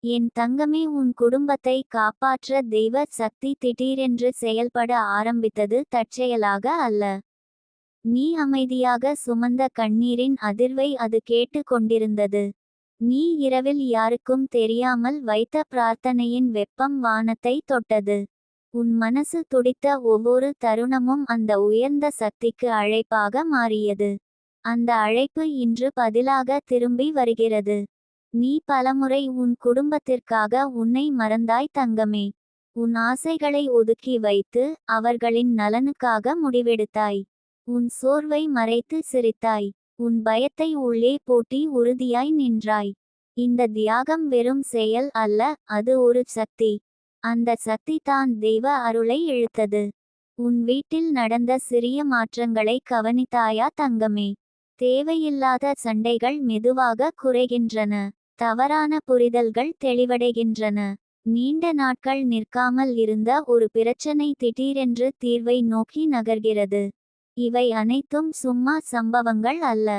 என் தங்கமே, உன் குடும்பத்தை காப்பாற்ற தெய்வ சக்தி திடீரென்று செயல்பட ஆரம்பித்தது தற்செயலாக அல்ல. நீ அமைதியாக சுமந்த கண்ணீரின் அதிர்வை அது கேட்டு கொண்டிருந்தது. நீ இரவில் யாருக்கும் தெரியாமல் வைத்த பிரார்த்தனையின் வெப்பம் வானத்தை தொட்டது. உன் மனசு துடித்த ஒவ்வொரு தருணமும் அந்த உயர்ந்த சக்திக்கு அழைப்பாக மாறியது. அந்த அழைப்பு இன்று பதிலாக திரும்பி வருகிறது. நீ பலமுறை உன் குடும்பத்திற்காக உன்னை மறந்தாய் தங்கமே. உன் ஆசைகளை ஒதுக்கி வைத்து அவர்களின் நலனுக்காக முடிவெடுத்தாய். உன் சோர்வை மறைத்து சிரித்தாய். உன் பயத்தை உள்ளே பூட்டி உறுதியாய் நின்றாய். இந்த தியாகம் வெறும் செயல் அல்ல, அது ஒரு சக்தி. அந்த சக்தி தான் தெய்வ அருளை இழுத்தது. உன் வீட்டில் நடந்த சிறிய மாற்றங்களை கவனித்தாயா தங்கமே? தேவையில்லாத சண்டைகள் மெதுவாக குறைகின்றன. தவறான புரிதல்கள் தெளிவடைகின்றன. நீண்ட நாட்கள் நிற்காமல் இருந்த ஒரு பிரச்சனை திடீரென்று தீர்வை நோக்கி நகர்கிறது. இவை அனைத்தும் சும்மா சம்பவங்கள் அல்ல.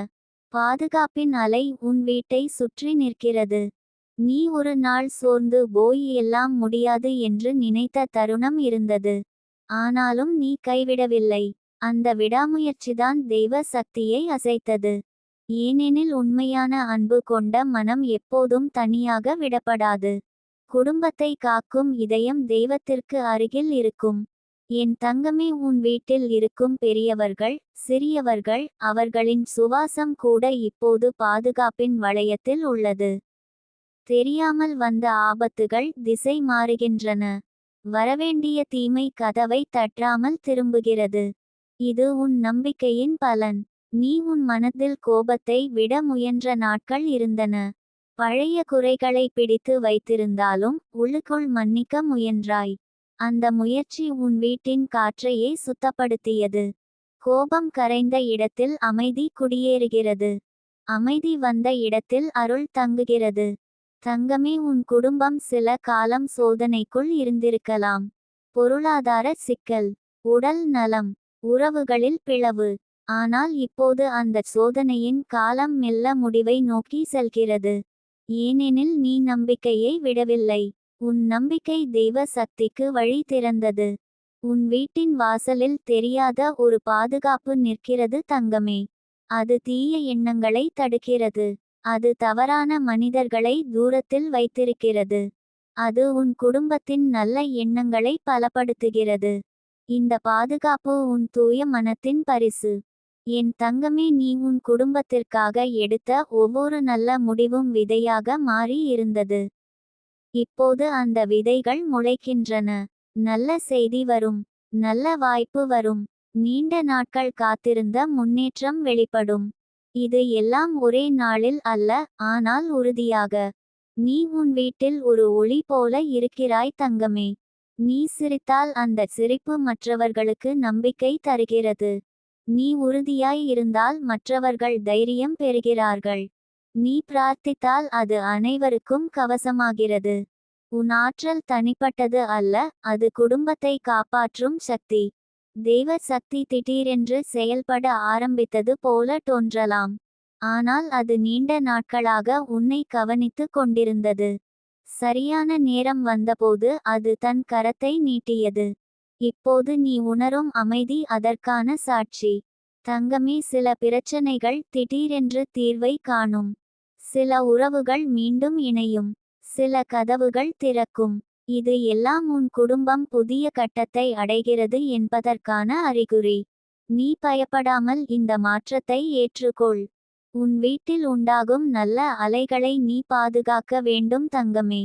பாதுகாப்பின் அலை உன் வீட்டை சுற்றி நிற்கிறது. நீ ஒரு நாள் சோர்ந்து போய் எல்லாம் முடியாது என்று நினைத்த தருணம் இருந்தது. ஆனாலும் நீ கைவிடவில்லை. அந்த விடாமுயற்சிதான் தெய்வ சக்தியை அசைத்தது. ஏனெனில் உண்மையான அன்பு கொண்ட மனம் எப்போதும் தனியாக விடப்படாது. குடும்பத்தை காக்கும் இதயம் தெய்வத்திற்கு அருகில் இருக்கும். என் தங்கமே, உன் வீட்டில் இருக்கும் பெரியவர்கள், சிறியவர்கள், அவர்களின் சுவாசம் கூட இப்போது பாதுகாப்பின் வளையத்தில் உள்ளது. தெரியாமல் வந்த ஆபத்துகள் திசை மாறுகின்றன. வரவேண்டிய தீமை கதவை தட்டாமல் திரும்புகிறது. இது உன் நம்பிக்கையின் பலன். நீ உன் மனதில் கோபத்தை விட முயன்ற நாட்கள் இருந்தன. பழைய குறைகளை பிடித்து வைத்திருந்தாலும் உள்ளுக்குள் மன்னிக்க முயன்றாய். அந்த முயற்சி உன் வீட்டின் காற்றையே சுத்தப்படுத்தியது. கோபம் கரைந்த இடத்தில் அமைதி குடியேறுகிறது. அமைதி வந்த இடத்தில் அருள் தங்குகிறது. தங்கமே, உன் குடும்பம் சில காலம் சோதனைக்குள் இருந்திருக்கலாம். பொருளாதார சிக்கல், உடல் நலம், உறவுகளில் பிளவு. ஆனால் இப்போது அந்த சோதனையின் காலம் மெல்ல முடிவை நோக்கி செல்கிறது. ஏனெனில் நீ நம்பிக்கையை விடவில்லை. உன் நம்பிக்கை தெய்வ சக்திக்கு வழி திறந்தது. உன் வீட்டின் வாசலில் தெரியாத ஒரு பாதுகாப்பு நிற்கிறது தங்கமே. அது தீய எண்ணங்களை தடுக்கிறது. அது தவறான மனிதர்களை தூரத்தில் வைத்திருக்கிறது. அது உன் குடும்பத்தின் நல்ல எண்ணங்களை பலப்படுத்துகிறது. இந்த பாதுகாப்பு உன் தூய மனத்தின் பரிசு. என் தங்கமே, நீ உன் குடும்பத்திற்காக எடுத்த ஒவ்வொரு நல்ல முடிவும் விதையாக மாறி இருந்தது. இப்போது அந்த விதைகள் முளைக்கின்றன. நல்ல செய்தி வரும். நல்ல வாய்ப்பு வரும். நீண்ட நாட்கள் காத்திருந்த முன்னேற்றம் வெளிப்படும். இது எல்லாம் ஒரே நாளில் அல்ல, ஆனால் உறுதியாக. நீ உன் வீட்டில் ஒரு ஒளி போல இருக்கிறாய் தங்கமே. நீ சிரித்தால் அந்த சிரிப்பு மற்றவர்களுக்கு நம்பிக்கை தருகிறது. நீ உறுதியாய் இருந்தால் மற்றவர்கள் தைரியம் பெறுகிறார்கள். நீ பிரார்த்தித்தால் அது அனைவருக்கும் கவசமாகிறது. உன் ஆற்றல் தனிப்பட்டது அல்ல, அது குடும்பத்தை காப்பாற்றும் சக்தி. தெய்வ சக்தி திடீரென்று செயல்பட ஆரம்பித்தது போல தோன்றலாம். ஆனால் அது நீண்ட நாட்களாக உன்னை கவனித்து கொண்டிருந்தது. சரியான நேரம் வந்தபோது அது தன் கரத்தை நீட்டியது. இப்போது நீ உணரும் அமைதி அதற்கான சாட்சி. தங்கமே, சில பிரச்சனைகள் திடீரென்று தீர்வை காணும். சில உறவுகள் மீண்டும் இணையும். சில கதவுகள் திறக்கும். இது எல்லாம் உன் குடும்பம் புதிய கட்டத்தை அடைகிறது என்பதற்கான அறிகுறி. நீ பயப்படாமல் இந்த மாற்றத்தை ஏற்றுக்கொள். உன் வீட்டில் உண்டாகும் நல்ல அலைகளை நீ பாதுகாக்க வேண்டும் தங்கமே.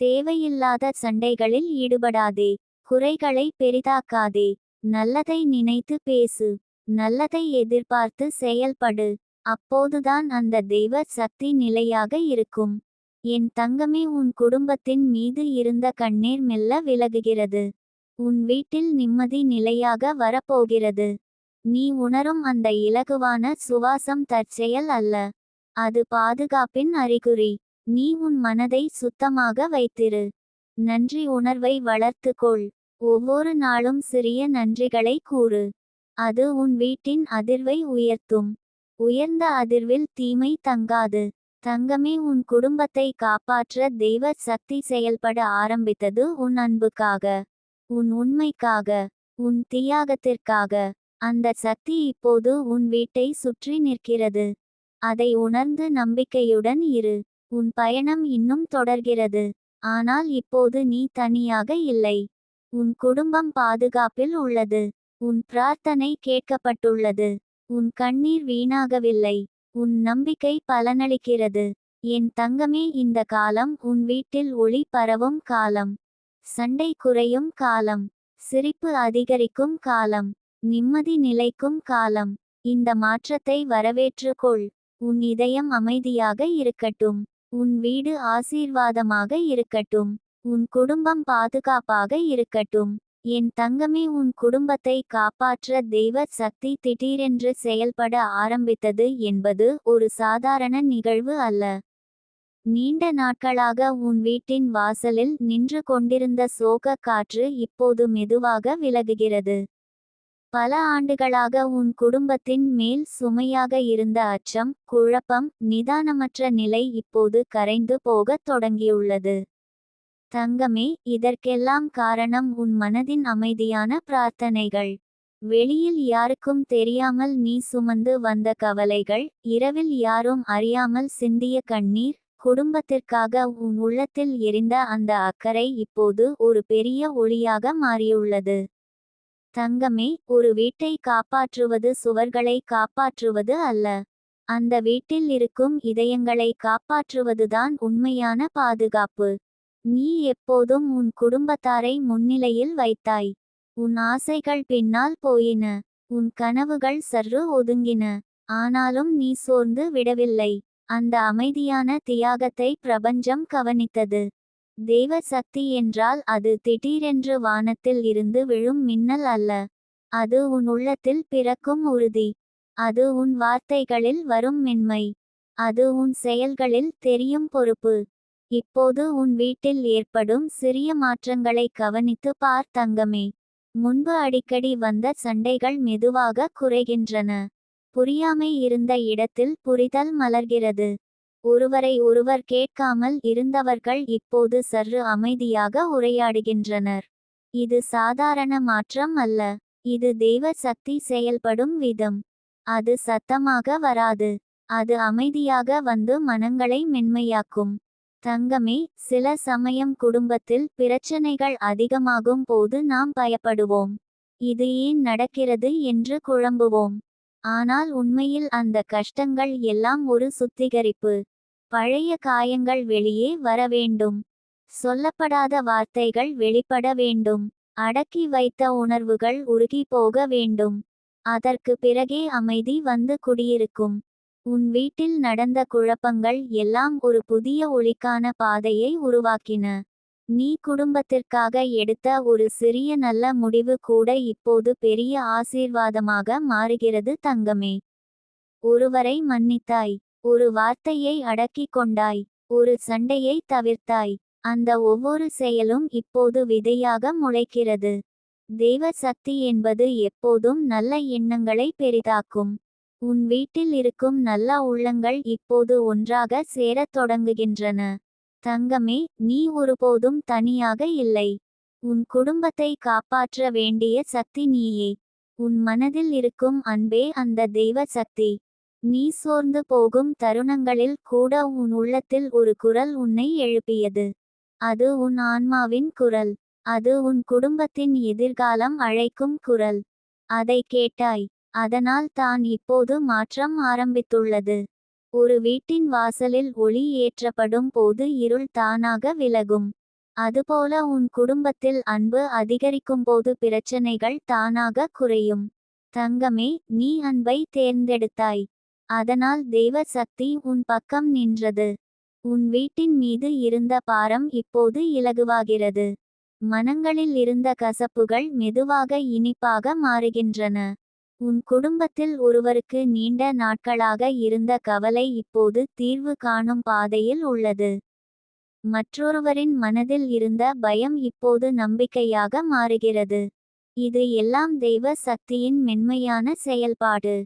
தேவையில்லாத சண்டைகளில் ஈடுபடாதே. குறைகளை பெரிதாக்காதே. நல்லதை நினைத்து பேசு. நல்லதை எதிர்பார்த்து செயல்படு. அப்போதுதான் அந்த தெய்வ சக்தி நிலையாக இருக்கும். என் தங்கமே, உன் குடும்பத்தின் மீது இருந்த கண்ணீர் மெல்ல விலகுகிறது. உன் வீட்டில் நிம்மதி நிலையாக வரப்போகிறது. நீ உணரும் அந்த இலகுவான சுவாசம் தற்செயல் அல்ல. அது பாதுகாப்பின் அறிகுறி. நீ உன் மனதை சுத்தமாக வைத்திரு. நன்றி உணர்வை வளர்த்துக்கொள். ஒவ்வொரு நாளும் சிறிய நன்றிகளை கூறு. அது உன் வீட்டின் அதிர்வை உயர்த்தும். உயர்ந்த அதிர்வில் தீமை தங்காது. தங்கமே, உன் குடும்பத்தை காப்பாற்ற தெய்வ சக்தி செயல்பட ஆரம்பித்தது உன் அன்புக்காக, உன் உண்மைக்காக, உன் தியாகத்திற்காக. அந்த சக்தி இப்போது உன் வீட்டை சுற்றி நிற்கிறது. அதை உணர்ந்து நம்பிக்கையுடன் இரு. உன் பயணம் இன்னும் தொடர்கிறது. ஆனால் இப்போது நீ தனியாக இல்லை. உன் குடும்பம் பாதுகாப்பில் உள்ளது. உன் பிரார்த்தனை கேட்கப்பட்டுள்ளது. உன் கண்ணீர் வீணாகவில்லை. உன் நம்பிக்கை பலனளிக்கிறது. என் தங்கமே, இந்த காலம் உன் வீட்டில் ஒளி பரவும் காலம். சண்டை குறையும் காலம். சிரிப்பு அதிகரிக்கும் காலம். நிம்மதி நிலைக்கும் காலம். இந்த மாற்றத்தை வரவேற்றுக்கொள். உன் இதயம் அமைதியாக இருக்கட்டும். உன் வீடு ஆசீர்வாதமாக இருக்கட்டும். உன் குடும்பம் பாதுகாப்பாக இருக்கட்டும். என் தங்கமே, உன் குடும்பத்தை காப்பாற்ற தெய்வ சக்தி திடீரென்று செயல்பட ஆரம்பித்தது என்பது ஒரு சாதாரண நிகழ்வு அல்ல. நீண்ட நாட்களாக உன் வீட்டின் வாசலில் நின்று கொண்டிருந்த சோக காற்று இப்போது மெதுவாக விலகுகிறது. பல ஆண்டுகளாக உன் குடும்பத்தின் மேல் சுமையாக இருந்த அச்சம், குழப்பம், நிதானமற்ற நிலை இப்போது கரைந்து போகத் தொடங்கியுள்ளது. தங்கமே, இதற்கெல்லாம் காரணம் உன் மனதின் அமைதியான பிரார்த்தனைகள். வெளியில் யாருக்கும் தெரியாமல் நீ சுமந்து வந்த கவலைகள், இரவில் யாரும் அறியாமல் சிந்திய கண்ணீர், குடும்பத்திற்காக உன் உள்ளத்தில் எரிந்த அந்த அக்கறை இப்போது ஒரு பெரிய ஒளியாக மாறியுள்ளது. தங்கமே, ஒரு வீட்டை காப்பாற்றுவது சுவர்களை காப்பாற்றுவது அல்ல. அந்த வீட்டில் இருக்கும் இதயங்களை காப்பாற்றுவதுதான் உண்மையான பாதுகாப்பு. நீ எப்போதும் உன் குடும்பத்தாரை முன்னிலையில் வைத்தாய். உன் ஆசைகள் பின்னால் போயின. உன் கனவுகள் சற்று ஒதுங்கின. ஆனாலும் நீ சோர்ந்து விடவில்லை. அந்த அமைதியான தியாகத்தை பிரபஞ்சம் கவனித்தது. தெய்வ சக்தி என்றால் அது திடீரென்று வானத்தில் இருந்து விழும் மின்னல் அல்ல. அது உன் உள்ளத்தில் பிறக்கும் உறுதி. அது உன் வார்த்தைகளில் வரும் மென்மை. அது உன் செயல்களில் தெரியும் பொறுப்பு. இப்போது உன் வீட்டில் ஏற்படும் சிறிய மாற்றங்களை கவனித்து பார் தங்கமே. முன்பு அடிக்கடி வந்த சண்டைகள் மெதுவாக குறைகின்றன. புரியாமை இருந்த இடத்தில் புரிதல் மலர்கிறது. ஒருவரை ஒருவர் கேட்காமல் இருந்தவர்கள் இப்போது சற்று அமைதியாக உரையாடுகின்றனர். இது சாதாரண மாற்றம் அல்ல. இது தெய்வ சக்தி செயல்படும் விதம். அது சத்தமாக வராது. அது அமைதியாக வந்து மனங்களை மென்மையாக்கும். தங்கமே, சில சமயம் குடும்பத்தில் பிரச்சனைகள் அதிகமாகும் போது நாம் பயப்படுவோம். இது ஏன் நடக்கிறது என்று குழம்புவோம். ஆனால் உண்மையில் அந்த கஷ்டங்கள் எல்லாம் ஒரு சுத்திகரிப்பு. பழைய காயங்கள் வெளியே வர வேண்டும். சொல்லப்படாத வார்த்தைகள் வெளிப்பட வேண்டும். அடக்கி வைத்த உணர்வுகள் உருகி போக வேண்டும். அதற்கு பிறகே அமைதி வந்து குடியிருக்கும். உன் வீட்டில் நடந்த குழப்பங்கள் எல்லாம் ஒரு புதிய ஒளிக்கான பாதையை உருவாக்கின. நீ குடும்பத்திற்காக எடுத்த ஒரு சிறிய நல்ல முடிவு கூட இப்போது பெரிய ஆசீர்வாதமாக மாறுகிறது தங்கமே. ஒருவரை மன்னித்தாய். ஒரு வார்த்தையை அடக்கிக் கொண்டாய். ஒரு சண்டையை தவிர்த்தாய். அந்த ஒவ்வொரு செயலும் இப்போது விதையாக முளைக்கிறது. தெய்வ சக்தி என்பது எப்போதும் நல்ல எண்ணங்களை பெரிதாக்கும். உன் வீட்டில் இருக்கும் நல்ல உள்ளங்கள் இப்போது ஒன்றாக சேரத் தொடங்குகின்றன. தங்கமே, நீ ஒருபோதும் தனியாக இல்லை. உன் குடும்பத்தை காப்பாற்ற வேண்டிய சக்தி நீயே. உன் மனதில் இருக்கும் அன்பே அந்த தெய்வ சக்தி. நீ சோர்ந்து போகும் தருணங்களில் கூட உன் உள்ளத்தில் ஒரு குரல் உன்னை எழுப்பியது. அது உன் ஆன்மாவின் குரல். அது உன் குடும்பத்தின் எதிர்காலம் அழைக்கும் குரல். அதை கேட்டாய். அதனால் தான் இப்போது மாற்றம் ஆரம்பித்துள்ளது. ஒரு வீட்டின் வாசலில் ஒளி ஏற்றப்படும் போது இருள் தானாக விலகும். அதுபோல உன் குடும்பத்தில் அன்பு அதிகரிக்கும்போது பிரச்சனைகள் தானாக குறையும். தங்கமே, நீ அன்பை தேர்ந்தெடுத்தாய். அதனால் தெய்வ சக்தி உன் பக்கம் நின்றது. உன் வீட்டின் மீது இருந்த பாரம் இப்போது இலகுவாகிறது. மனங்களில் இருந்த கசப்புகள் மெதுவாக இனிப்பாக மாறுகின்றன. உன் குடும்பத்தில் ஒருவருக்கு நீண்ட நாட்களாக இருந்த கவலை இப்போது தீர்வு காணும் பாதையில் உள்ளது. மற்றொருவரின் மனதில் இருந்த பயம் இப்போது நம்பிக்கையாக மாறுகிறது. இது எல்லாம் தெய்வ சக்தியின் மென்மையான செயல்பாடு.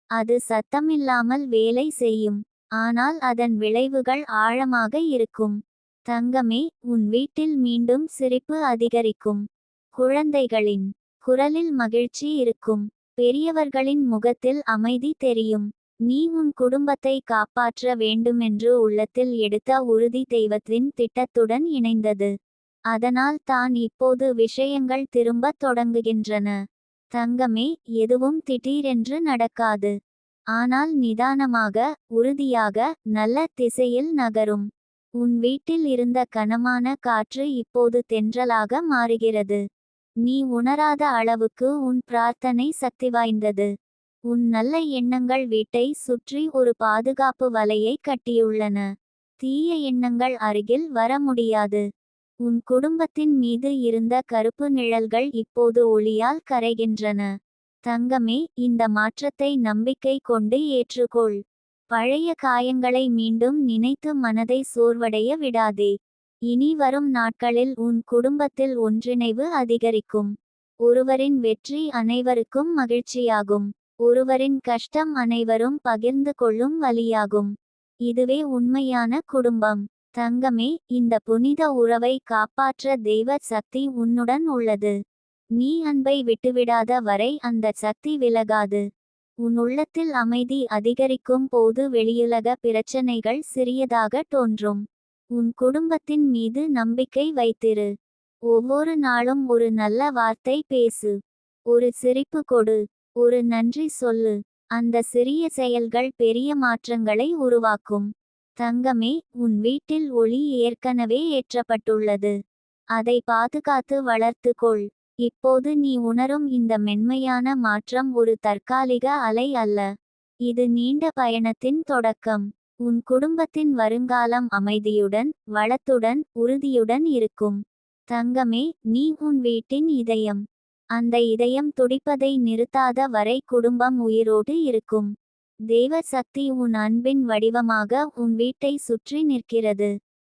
அது சத்தமில்லாமல் வேலை செய்யும். ஆனால் அதன் விளைவுகள் ஆழமாக இருக்கும். தங்கமே, உன் வீட்டில் மீண்டும் சிரிப்பு அதிகரிக்கும். குழந்தைகளின் குரலில் மகிழ்ச்சி இருக்கும். பெரியவர்களின் முகத்தில் அமைதி தெரியும். நீ உன் குடும்பத்தை காப்பாற்ற வேண்டுமென்று உள்ளத்தில் எடுத்த உறுதி தெய்வத்தின் திட்டத்துடன் இணைந்தது. அதனால் தான் இப்போது விஷயங்கள் திரும்பத் தொடங்குகின்றன. தங்கமே, எதுவும் திடீரென்று நடக்காது. ஆனால் நிதானமாக, உறுதியாக, நல்ல திசையில் நகரும். உன் வீட்டில் இருந்த கனமான காற்று இப்போது தென்றலாக மாறுகிறது. நீ உணராத அளவுக்கு உன் பிரார்த்தனை சக்திவாய்ந்தது. உன் நல்ல எண்ணங்கள் வீட்டை சுற்றி ஒரு பாதுகாப்பு வலையை கட்டியுள்ளன. தீய எண்ணங்கள் அருகில் வர முடியாது. உன் குடும்பத்தின் மீது இருந்த கருப்பு நிழல்கள் இப்போது ஒளியால் கரைகின்றன. தங்கமே, இந்த மாற்றத்தை நம்பிக்கை கொண்டு ஏற்றுக்கொள். பழைய காயங்களை மீண்டும் நினைத்து மனதை சோர்வடைய விடாதே. இனி வரும் நாட்களில் உன் குடும்பத்தில் ஒன்றிணைவு அதிகரிக்கும். ஒருவரின் வெற்றி அனைவருக்கும் மகிழ்ச்சியாகும். ஒருவரின் கஷ்டம் அனைவரும் பகிர்ந்து கொள்ளும் வழியாகும். இதுவே உண்மையான குடும்பம். தங்கமே, இந்த புனித உறவை காப்பாற்ற தெய்வ சக்தி உன்னுடன் உள்ளது. நீ அன்பை விட்டுவிடாத வரை அந்த சக்தி விலகாது. உன் உள்ளத்தில் அமைதி அதிகரிக்கும் போது வெளியுலக பிரச்சனைகள் சிறியதாக தோன்றும். உன் குடும்பத்தின் மீது நம்பிக்கை வைத்திரு. ஒவ்வொரு நாளும் ஒரு நல்ல வார்த்தை பேசு. ஒரு சிரிப்பு கொடு. ஒரு நன்றி சொல்லு. அந்த சிறிய செயல்கள் பெரிய மாற்றங்களை உருவாக்கும். தங்கமே, உன் வீட்டில் ஒளி ஏற்கனவே ஏற்றப்பட்டுள்ளது. அதை பாதுகாத்து வளர்த்துக்கொள். இப்போது நீ உணரும் இந்த மென்மையான மாற்றம் ஒரு தற்காலிக அலை அல்ல. இது நீண்ட பயணத்தின் தொடக்கம். உன் குடும்பத்தின் வருங்காலம் அமைதியுடன், வளத்துடன், உறுதியுடன் இருக்கும். தங்கமே, நீ உன் வீட்டின் இதயம். அந்த இதயம் துடிப்பதை நிறுத்தாத வரை குடும்பம் உயிரோடு இருக்கும். தெய்வ சக்தி உன் அன்பின் வடிவமாக உன் வீட்டை சுற்றி நிற்கிறது.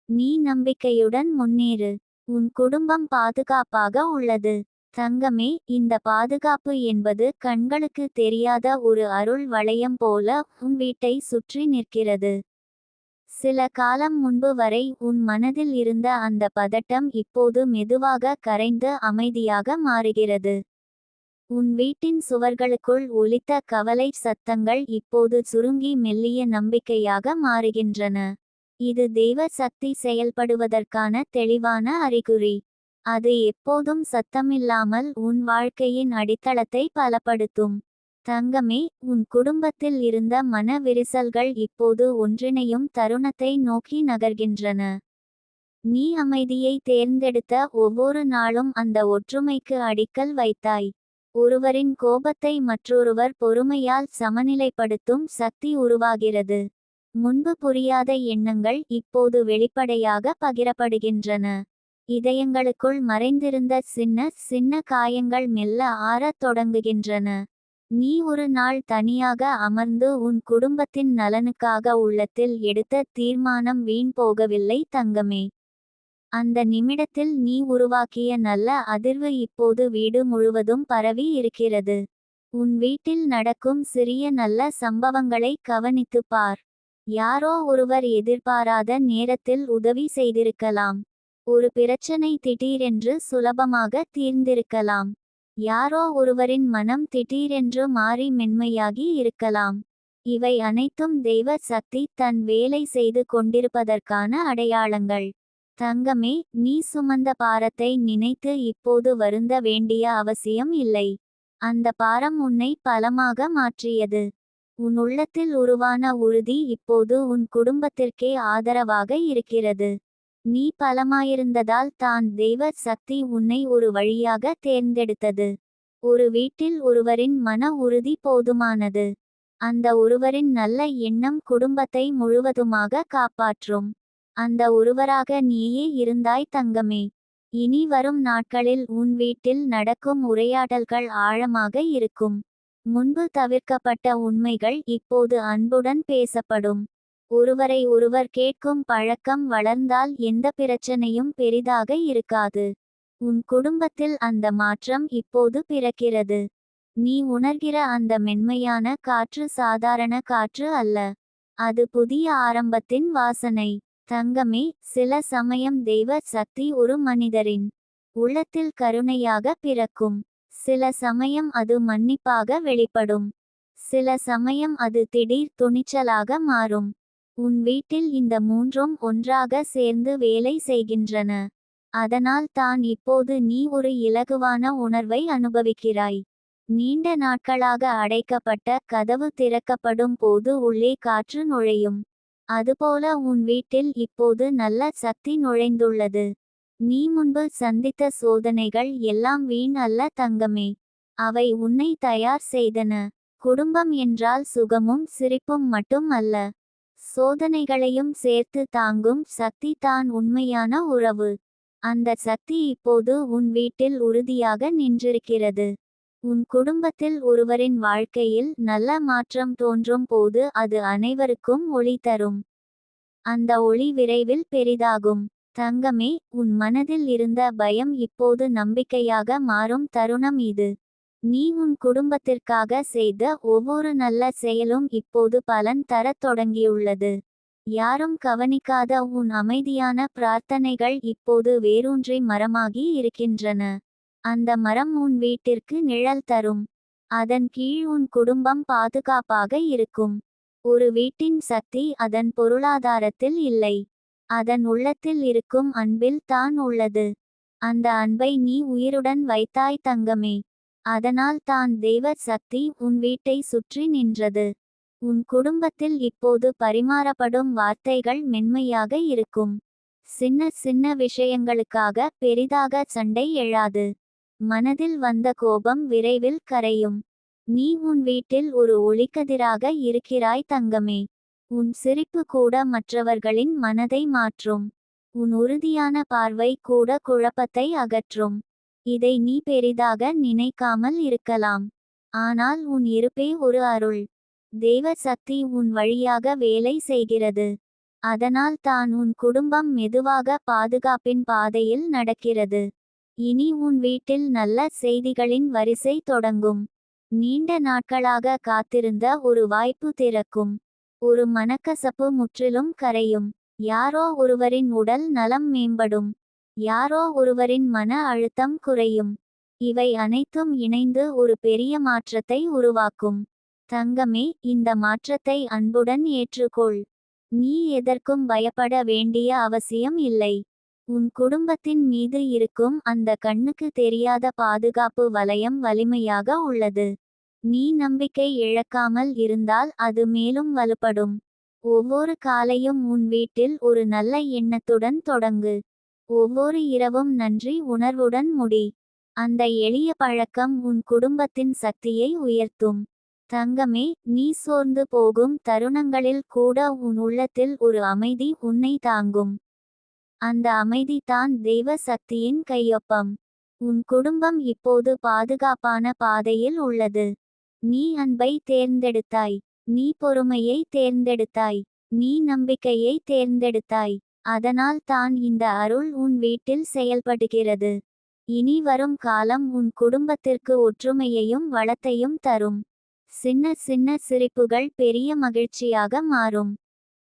நீ நம்பிக்கையுடன் முன்னேறு. உன் குடும்பம் பாதுகாப்பாக உள்ளது. தங்கமே, இந்த பாதுகாப்பு என்பது கண்களுக்கு தெரியாத ஒரு அருள் வளையம் போல உன் வீட்டை சுற்றி நிற்கிறது. சில காலம் முன்பு வரை உன் மனதில் இருந்த அந்த பதட்டம் இப்போது மெதுவாக கரைந்து அமைதியாக மாறுகிறது. உன் வீட்டின் சுவர்களுக்குள் ஒலித்த கவலை சத்தங்கள் இப்போது சுருங்கி மெல்லிய நம்பிக்கையாக மாறுகின்றன. இது தெய்வ சக்தி செயல்படுவதற்கான தெளிவான அறிகுறி. அது எப்போதும் சத்தமில்லாமல் உன் வாழ்க்கையின் அடித்தளத்தை பலப்படுத்தும். தங்கமே, உன் குடும்பத்தில் இருந்த மன விரிசல்கள் இப்போது ஒன்றிணையும் தருணத்தை நோக்கி நகர்கின்றன. நீ அமைதியை தேர்ந்தெடுத்த ஒவ்வொரு நாளும் அந்த ஒற்றுமைக்கு அடிக்கல் வைத்தாய். ஒருவரின் கோபத்தை மற்றொருவர் பொறுமையால் சமநிலைப்படுத்தும் சக்தி உருவாகிறது. முன்பு புரியாத எண்ணங்கள் இப்போது வெளிப்படையாக பகிரப்படுகின்றன. இதயங்களுக்குள் மறைந்திருந்த சின்ன சின்ன காயங்கள் மெல்ல ஆறத் தொடங்குகின்றன. நீ ஒரு நாள் தனியாக அமர்ந்து உன் குடும்பத்தின் நலனுக்காக உள்ளத்தில் எடுத்த தீர்மானம் வீண் போகவில்லை தங்கமே. அந்த நிமிடத்தில் நீ உருவாக்கிய நல்ல அதிர்வு இப்போது வீடு முழுவதும் பரவி இருக்கிறது. உன் வீட்டில் நடக்கும் சிறிய நல்ல சம்பவங்களை கவனித்துப் பார். யாரோ ஒருவர் எதிர்பாராத நேரத்தில் உதவி செய்திருக்கலாம். ஒரு பிரச்சனை திடீரென்று சுலபமாக தீர்ந்திருக்கலாம். யாரோ ஒருவரின் மனம் திடீரென்று மாறி மென்மையாகி இருக்கலாம். இவை அனைத்தும் தெய்வ சக்தி தன் வேலை செய்து கொண்டிருப்பதற்கான அடையாளங்கள். தங்கமே, நீ சுமந்த பாரத்தை நினைத்து இப்போது வருந்த வேண்டிய அவசியம் இல்லை. அந்த பாரம் உன்னை பலமாக மாற்றியது. உன் உள்ளத்தில் உருவான உறுதி இப்போது உன் குடும்பத்திற்கே ஆதரவாக இருக்கிறது. நீ பலமாயிருந்ததால் தான் தெய்வ சக்தி உன்னை ஒரு வழியாக தேர்ந்தெடுத்தது. ஒரு வீட்டில் ஒருவரின் மன உறுதி போதுமானது. அந்த ஒருவரின் நல்ல எண்ணம் குடும்பத்தை முழுவதுமாக காப்பாற்றும். அந்த ஒருவராக நீயே இருந்தாய் தங்கமே. இனி வரும் நாட்களில் உன் வீட்டில் நடக்கும் உரையாடல்கள் ஆழமாக இருக்கும். முன்பு தவிர்க்கப்பட்ட உண்மைகள் இப்போது அன்புடன் பேசப்படும். ஒருவரை ஒருவர் கேட்கும் பழக்கம் வளர்ந்தால் எந்த பிரச்சனையும் பெரிதாக இருக்காது. உன் குடும்பத்தில் அந்த மாற்றம் இப்போது பிறக்கிறது. நீ உணர்கிற அந்த மென்மையான காற்று சாதாரண காற்று அல்ல. அது புதிய ஆரம்பத்தின் வாசனை. தங்கமே, சில சமயம் தெய்வ சக்தி ஒரு மனிதரின் உள்ளத்தில் கருணையாக பிறக்கும். சில சமயம் அது மன்னிப்பாக வெளிப்படும். சில சமயம் அது திடீர் துணிச்சலாக மாறும். உன் வீட்டில் இந்த மூன்றும் ஒன்றாக சேர்ந்து வேலை செய்கின்றன. அதனால் தான் இப்போது நீ ஒரு இலகுவான உணர்வை அனுபவிக்கிறாய். நீண்ட நாட்களாக அடைக்கப்பட்ட கதவு திறக்கப்படும் போது உள்ளே காற்று நுழையும். அதுபோல உன் வீட்டில் இப்போது நல்ல சக்தி நுழைந்துள்ளது. நீ முன்பு சந்தித்த சோதனைகள் எல்லாம் வீண் அல்ல தங்கமே. அவை உன்னை தயார் செய்தன. குடும்பம் என்றால் சுகமும் சிரிப்பும் மட்டும் அல்ல. சோதனைகளையும் சேர்த்து தாங்கும் சக்தி தான் உண்மையான உறவு. அந்த சக்தி இப்போது உன் வீட்டில் உறுதியாக நின்றிருக்கிறது. உன் குடும்பத்தில் ஒருவரின் வாழ்க்கையில் நல்ல மாற்றம் தோன்றும் போது அது அனைவருக்கும் ஒளி தரும். அந்த ஒளி விரைவில் பெரிதாகும். தங்கமே, உன் மனதில் இருந்த பயம் இப்போது நம்பிக்கையாக மாறும் தருணம் இது. நீ உன் குடும்பத்திற்காக செய்த ஒவ்வொரு நல்ல செயலும் இப்போது பலன் தரத் தொடங்கியுள்ளது. யாரும் கவனிக்காத உன் அமைதியான பிரார்த்தனைகள் இப்போது வேரூன்றி மரமாகி இருக்கின்றன. அந்த மரம் உன் வீட்டிற்கு நிழல் தரும். அதன் கீழ் உன் குடும்பம் பாதுகாப்பாக இருக்கும். ஒரு வீட்டின் சக்தி அதன் பொருளாதாரத்தில் இல்லை. அதன் உள்ளத்தில் இருக்கும் அன்பில் தான் உள்ளது. அந்த அன்பை நீ உயிருடன் வைத்தாய் தங்கமே. அதனால் தான் தெய்வ சக்தி உன் வீட்டை சுற்றி நின்றது. உன் குடும்பத்தில் இப்போது பரிமாறப்படும் வார்த்தைகள் மென்மையாக இருக்கும். சின்ன சின்ன விஷயங்களுக்காக பெரிதாக சண்டை எழாது. மனதில் வந்த கோபம் விரைவில் கரையும். நீ உன் வீட்டில் ஒரு ஒளிக்கதிராக இருக்கிறாய் தங்கமே. உன் சிரிப்பு கூட மற்றவர்களின் மனதை மாற்றும். உன் உறுதியான பார்வை கூட குழப்பத்தை அகற்றும். இதை நீ பெரிதாக நினைக்காமல் இருக்கலாம். ஆனால் உன் இருப்பே ஒரு அருள். தெய்வ சக்தி உன் வழியாக வேலை செய்கிறது. அதனால் தான் உன் குடும்பம் மெதுவாக பாதுகாப்பின் பாதையில் நடக்கிறது. இனி உன் வீட்டில் நல்ல செய்திகளின் வரிசை தொடங்கும். நீண்ட நாட்களாக காத்திருந்த ஒரு வாய்ப்பு திறக்கும். ஒரு மனக்கசப்பு முற்றிலும் கரையும். யாரோ ஒருவரின் உடல் நலம் மேம்படும். யாரோ ஒருவரின் மன அழுத்தம் குறையும். இவை அனைத்தும் இணைந்து ஒரு பெரிய மாற்றத்தை உருவாக்கும். தங்கமே, இந்த மாற்றத்தை அன்புடன் ஏற்றுக்கொள். நீ எதற்கும் பயப்பட வேண்டிய அவசியம் இல்லை. உன் குடும்பத்தின் மீது இருக்கும் அந்த கண்ணுக்கு தெரியாத பாதுகாப்பு வலயம் வலிமையாக உள்ளது. நீ நம்பிக்கை இழக்காமல் இருந்தால் அது மேலும் வலுப்படும். ஒவ்வொரு காலையும் உன் வீட்டில் ஒரு நல்ல எண்ணத்துடன் தொடங்கு. ஒவ்வொரு இரவும் நன்றி உணர்வுடன் முடி. அந்த எளிய பழக்கம் உன் குடும்பத்தின் சக்தியை உயர்த்தும். தங்கமே, நீ சோர்ந்து போகும் தருணங்களில் கூட உன் உள்ளத்தில் ஒரு அமைதி உன்னை தாங்கும். அந்த அமைதி தான் தெய்வ சக்தியின் கையொப்பம். உன் குடும்பம் இப்போது பாதுகாப்பான பாதையில் உள்ளது. நீ அன்பை தேர்ந்தெடுத்தாய். நீ பொறுமையை தேர்ந்தெடுத்தாய். நீ நம்பிக்கையை தேர்ந்தெடுத்தாய். அதனால் தான் இந்த அருள் உன் வீட்டில் செயல்படுகிறது. இனி வரும் காலம் உன் குடும்பத்திற்கு ஒற்றுமையையும் வளத்தையும் தரும். சின்ன சின்ன சிரிப்புகள் பெரிய மகிழ்ச்சியாக மாறும்.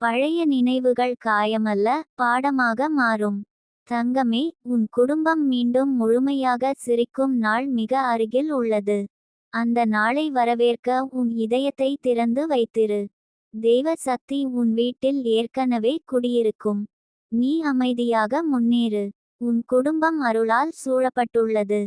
பழைய நினைவுகள் காயமல்ல, பாடமாக மாறும். தங்கமே, உன் குடும்பம் மீண்டும் முழுமையாக சிரிக்கும் நாள் மிக அருகில் உள்ளது. அந்த நாளை வரவேற்க உன் இதயத்தை திறந்து வைத்திரு. தெய்வ சக்தி உன் வீட்டில் ஏற்கனவே குடியிருக்கும். நீ அமைதியாக முன்னேறு. உன் குடும்பம் அருளால் சூழப்பட்டுள்ளது.